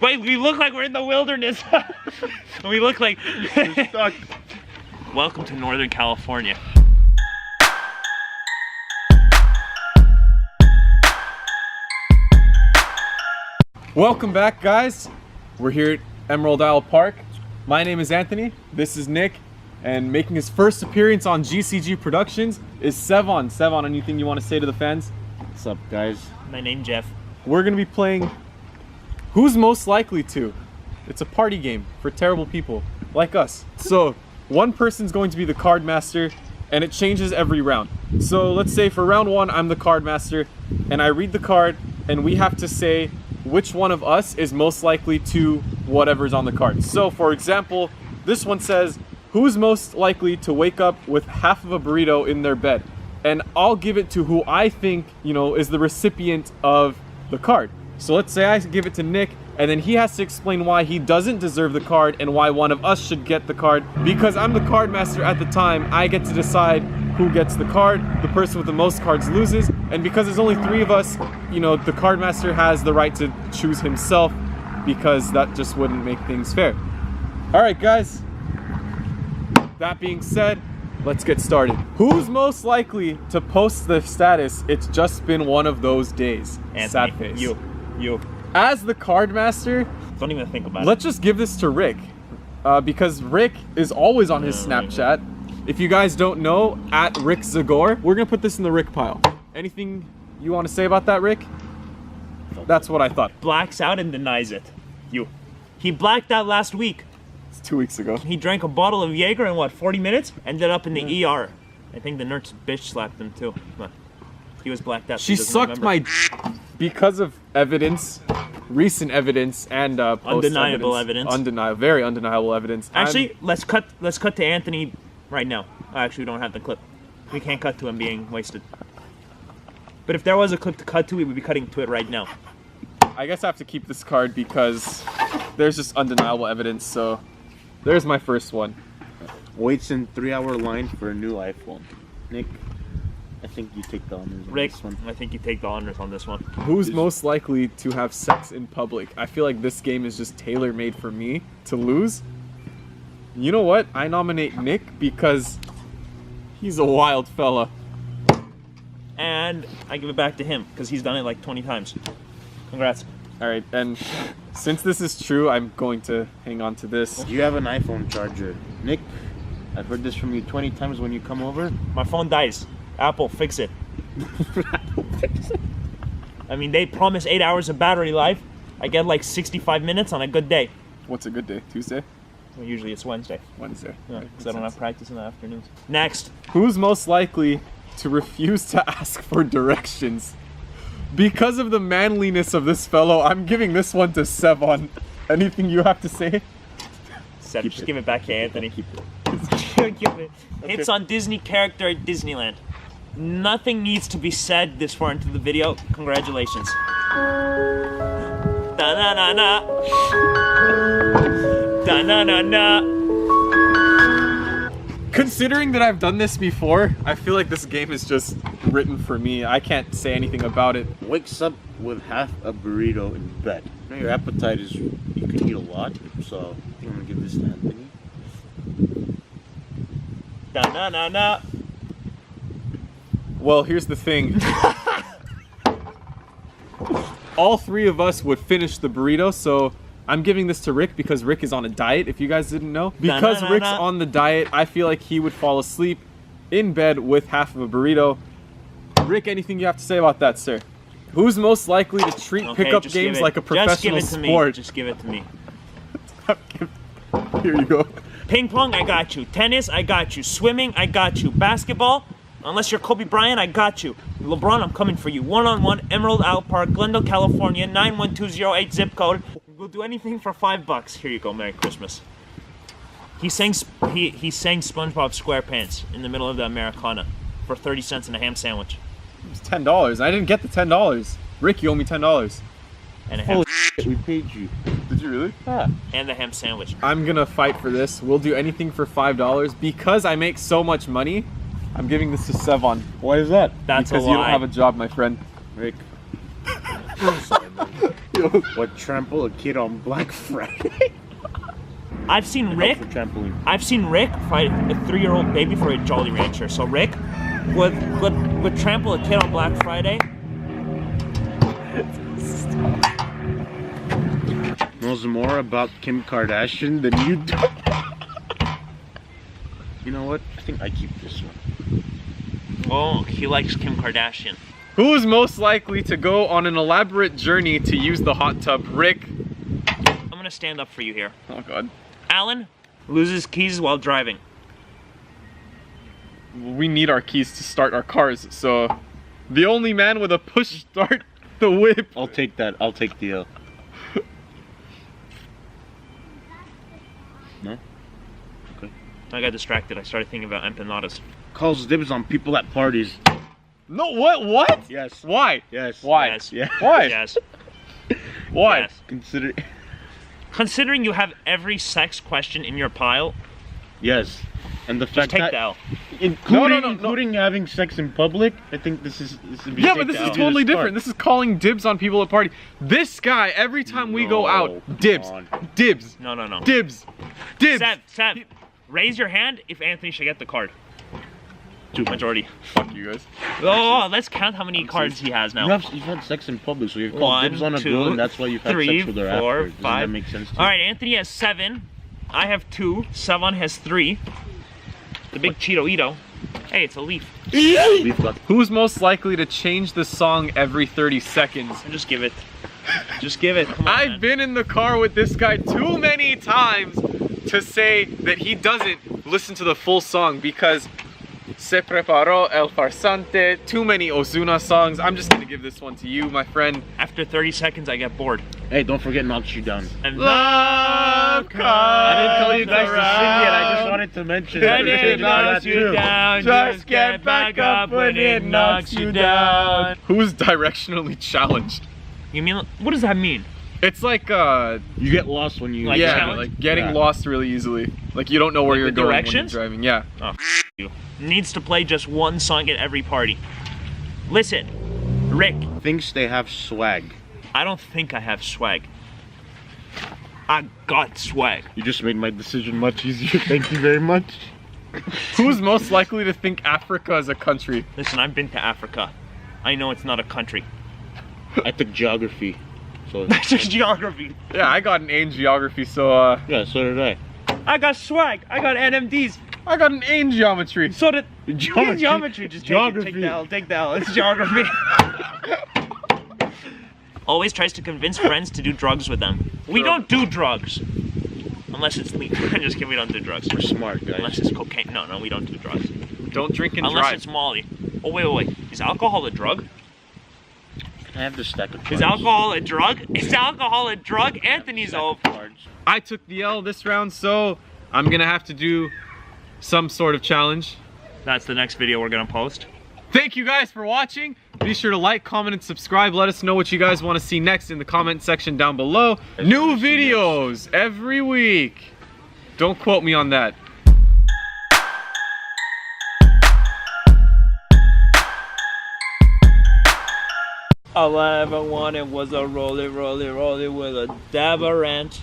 Wait, we look like we're in the wilderness. We look like... We're stuck. Welcome to Northern California. Welcome back, guys. We're here at Emerald Isle Park. My name is Anthony. This is Nick. And making his first appearance on GCG Productions is Sevan. Sevan, anything you want to say to the fans? What's up, guys? My name's Jeff. We're going to be playing Who's Most Likely To. It's a party game for terrible people like us. So one person's going to be the card master, and it changes every round. So let's say for round one, I'm the card master, and I read the card, and we have to say which one of us is most likely to whatever's on the card. So for example, this one says, who's most likely to wake up with half of a burrito in their bed? And I'll give it to who I think, is the recipient of the card. So let's say I give it to Nick, and then he has to explain why he doesn't deserve the card and why one of us should get the card. Because I'm the card master at the time, I get to decide who gets the card. The person with the most cards loses. And because there's only 3 of us, the card master has the right to choose himself, because that just wouldn't make things fair. All right, guys. That being said, let's get started. Who's most likely to post the status, "It's just been one of those days"? Anthony, sad face. You. As the card master, Don't even think about it. let's just give this to Rick, because Rick is always on his Snapchat. If you guys don't know, at Rick Zagor, we're gonna put this in the Rick pile. Anything you want to say about that, Rick? That's what I thought. Blacks out and denies it. He blacked out last week. It's 2 weeks ago. He drank a bottle of Jaeger in 40 minutes? Ended up in the ER. I think the nurse bitch slapped him too. But he was blacked out. She sucked my because of evidence, recent evidence, and undeniable evidence. Very undeniable evidence. Actually, let's cut to Anthony right now. Actually, we don't have the clip. We can't cut to him being wasted. But if there was a clip to cut to, we would be cutting to it right now. I guess I have to keep this card because there's just undeniable evidence. So there's my first one. Waits in 3-hour line for a new iPhone. Nick, I think you take the honors on Rick, this one. I think you take the honors on this one. Who's most likely to have sex in public? I feel like this game is just tailor-made for me to lose. You know what? I nominate Nick because he's a wild fella. And I give it back to him because he's done it like 20 times. Congrats. All right, and since this is true, I'm going to hang on to this. You have an iPhone charger. Nick, I've heard this from you 20 times when you come over. My phone dies. Apple, fix it. I mean, they promise 8 hours of battery life. I get like 65 minutes on a good day. What's a good day? Tuesday? Well, usually it's Wednesday. Wednesday. Yeah, Right, because I don't makes have practice in the afternoons. Next. Who's most likely to refuse to ask for directions? Because of the manliness of this fellow, I'm giving this one to Sevan. Anything you have to say? Seth, Keep just it. give it back to Anthony. Keep it. Give it. Hits on Disney character at Disneyland. Nothing needs to be said this far into the video. Congratulations. Da-na-na-na. Da-na-na-na. Considering that I've done this before, I feel like this game is just written for me. I can't say anything about it. Wakes up with half a burrito in bed. Now your appetite is, you can eat a lot, so I think I'm gonna give this to Anthony. Da-na-na-na. Well, here's the thing. All 3 of us would finish the burrito, so I'm giving this to Rick because Rick is on a diet, if you guys didn't know. Because Rick's on the diet, I feel like he would fall asleep in bed with half of a burrito. Rick, anything you have to say about that, sir? Who's most likely to treat pickup games like a professional sport? Just give it to me. Here you go. Ping pong, I got you. Tennis, I got you. Swimming, I got you. Basketball, unless you're Kobe Bryant, I got you. LeBron, I'm coming for you. One-on-one, Emerald Isle Park, Glendale, California, 91208 zip code. We'll do anything for $5. Here you go. Merry Christmas. He sang SpongeBob SquarePants in the middle of the Americana for 30 cents and a ham sandwich. It was $10. I didn't get the $10. Rick, you owe me $10. And a ham. Holy shit, we paid you. Did you really? Yeah. And the ham sandwich. I'm gonna fight for this. We'll do anything for $5 because I make so much money. I'm giving this to Sevan. Why is that? That's because a you don't lie. have a job, my friend. Rick. I'm sorry, man. What trample a kid on Black Friday? I've seen Rick. For trampoline. I've seen Rick fight a 3-year-old baby for a Jolly Rancher. So Rick would trample a kid on Black Friday. Knows more about Kim Kardashian than you do. You know what? I think I keep this one. Oh, he likes Kim Kardashian. Who is most likely to go on an elaborate journey to use the hot tub? Rick. I'm gonna stand up for you here. Oh God. Alan loses keys while driving. We need our keys to start our cars, so the only man with a push start the whip. I'll take that. I'll take the L. No? Okay. I got distracted. I started thinking about empanadas. Calls dibs on people at parties. No, what? Yes. Why? Yes. Why? Yes. Yeah. Why? Yes. Why? Yes. Considering you have every sex question in your pile, Yes. And the just fact take that the L. including having sex in public, I think this is Yeah, but this is totally different. This is calling dibs on people at party. This guy, every time we go out, dibs, dibs, No. dibs, dibs. Seb, raise your hand if Anthony should get the card. Majority. Fuck you guys. Oh, let's count how many cards he has now. You've had sex in public, so you've called dibs on a girl, and that's why you've had three, sex with her 4, after. Doesn't 5. that make sense to you? All right, Anthony has 7. I have 2. Sevan has 3. The big Cheeto-Ito. Hey, it's a leaf. We've got Who's most likely to change the song every 30 seconds? Just give it. Just give it. Come on, I've man. been in the car with this guy too many times to say that he doesn't listen to the full song because Se preparó el farsante, too many Ozuna songs. I'm just gonna give this one to you, my friend. After 30 seconds, I get bored. Hey, don't forget Knocks You Down. And Love comes I didn't tell you guys to around. sing it, I just wanted to mention When it. it knocks you down, just get back up when it knocks you down. Who's directionally challenged? You mean, what does that mean? It's like You get lost when you... Like yeah, challenge? like getting Yeah. lost really easily. Like you don't know where Like you're the going directions? when you're driving. Yeah. Oh, you. Needs to play just one song at every party. Listen, Rick, Thinks they have swag. I don't think I have swag. I got swag. You just made my decision much easier. Thank you very much. Who's most likely to think Africa is a country? Listen, I've been to Africa. I know it's not a country. I took geography. So That's just geography. Yeah, I got an A in geography, so yeah, so did I. I got swag. I got NMDs. I got an A in geometry. So did Geometry. geometry. Just Geography. take the L. Take the L. It's geography. Always tries to convince friends to do drugs with them. We don't do drugs. Unless it's legal. Just kidding, we don't do drugs. We're smart, guys. Unless it's cocaine. No, we don't do drugs. Don't drink and Unless drive. it's Molly. Oh, wait. Is alcohol a drug? I have the stack of cards. Is alcohol a drug? Is alcohol a drug? Anthony's off. Cards. I took the L this round, so I'm gonna have to do some sort of challenge. That's the next video we're gonna post. Thank you guys for watching. Be sure to like, comment, and subscribe. Let us know what you guys want to see next in the comment section down below. New videos every week. Don't quote me on that. All I ever wanted was a rolly with a dab of ranch.